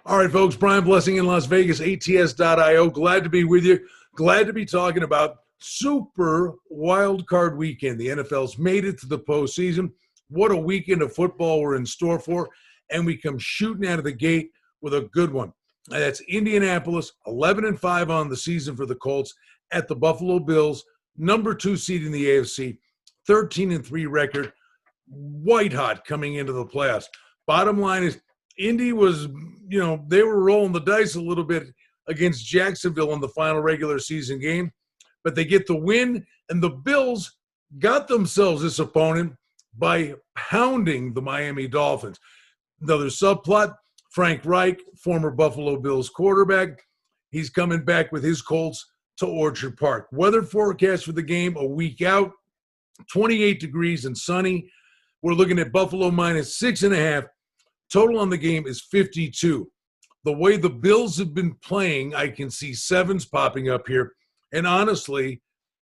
All right, folks, Brian Blessing in Las Vegas, ATS.io. Glad to be with you. Glad to be talking about Super Wild Card Weekend. The NFL's made it to the postseason. What a weekend of football we're in store for. And we come shooting out of the gate with a good one. And that's Indianapolis, 11-5 on the season for the Colts at the Buffalo Bills, number 2 seed in the AFC, 13-3 record, white hot coming into the playoffs. Bottom line is, Indy was, they were rolling the dice a little bit against Jacksonville in the final regular season game, but they get the win, and the Bills got themselves this opponent by pounding the Miami Dolphins. Another subplot, Frank Reich, former Buffalo Bills quarterback, he's coming back with his Colts to Orchard Park. Weather forecast for the game a week out, 28 degrees and sunny. We're looking at Buffalo minus 6.5. Total on the game is 52. The way the Bills have been playing, I can see sevens popping up here. And honestly,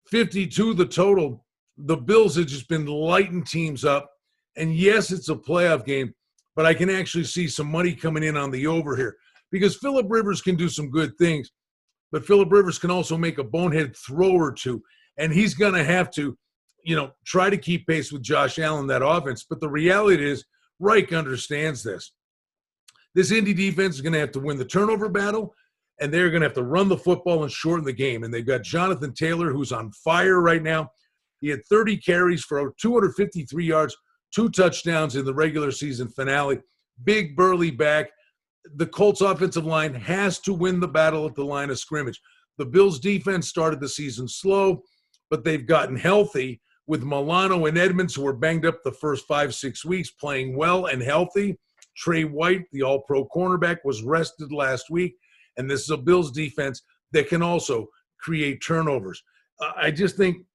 52 the total. The Bills have just been lighting teams up. And yes, it's a playoff game, but I can actually see some money coming in on the over here because Phillip Rivers can do some good things, but Phillip Rivers can also make a bonehead throw or two. And he's going to have to, try to keep pace with Josh Allen, that offense. But the reality is, Reich understands this. This Indy defense is going to have to win the turnover battle, and they're going to have to run the football and shorten the game. And they've got Jonathan Taylor, who's on fire right now. He had 30 carries for 253 yards, 2 touchdowns in the regular season finale. Big, burly back. The Colts offensive line has to win the battle at the line of scrimmage. The Bills defense started the season slow, but they've gotten healthy with Milano and Edmonds, who were banged up the first 5-6 weeks, playing well and healthy. Trey White, the all-pro cornerback, was rested last week. And this is a Bills defense that can also create turnovers. I just think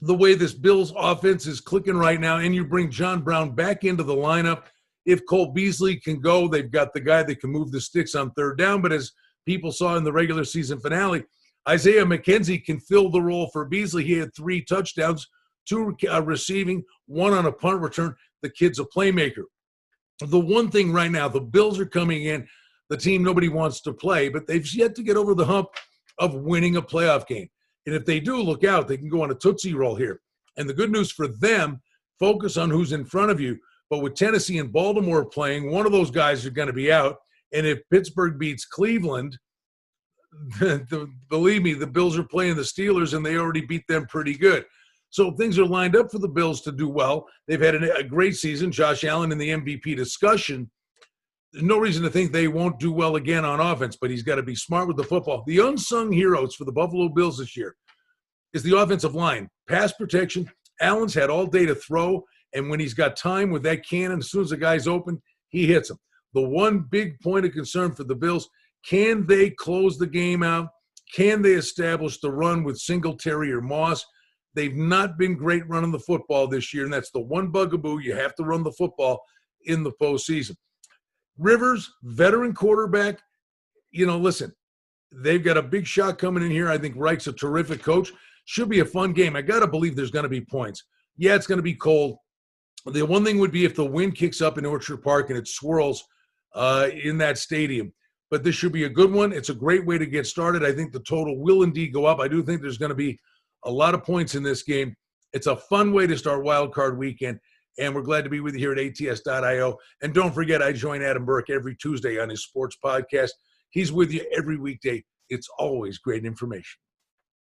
the way this Bills offense is clicking right now, and you bring John Brown back into the lineup, if Cole Beasley can go, they've got the guy that can move the sticks on third down. But as people saw in the regular season finale, Isaiah McKenzie can fill the role for Beasley. He had 3 touchdowns, 2 receiving, 1 on a punt return. The kid's a playmaker. The one thing right now, the Bills are coming in, the team nobody wants to play, but they've yet to get over the hump of winning a playoff game. And if they do, look out, they can go on a Tootsie Roll here. And the good news for them, focus on who's in front of you. But with Tennessee and Baltimore playing, one of those guys are going to be out. And if Pittsburgh beats Cleveland, believe me, the Bills are playing the Steelers, and they already beat them pretty good. So things are lined up for the Bills to do well. They've had a great season. Josh Allen in the MVP discussion. There's no reason to think they won't do well again on offense, but he's got to be smart with the football. The unsung heroes for the Buffalo Bills this year is the offensive line. Pass protection. Allen's had all day to throw, and when he's got time with that cannon, as soon as the guy's open, he hits him. The one big point of concern for the Bills, can they close the game out? Can they establish the run with Singletary or Moss? They've not been great running the football this year, and that's the one bugaboo. You have to run the football in the postseason. Rivers, veteran quarterback, listen, they've got a big shot coming in here. I think Reich's a terrific coach. Should be a fun game. I got to believe there's going to be points. Yeah, it's going to be cold. The one thing would be if the wind kicks up in Orchard Park and it swirls in that stadium. But this should be a good one. It's a great way to get started. I think the total will indeed go up. I do think there's going to be a lot of points in this game. It's a fun way to start Wild Card Weekend, and we're glad to be with you here at ATS.io. And don't forget, I join Adam Burke every Tuesday on his sports podcast. He's with you every weekday. It's always great information.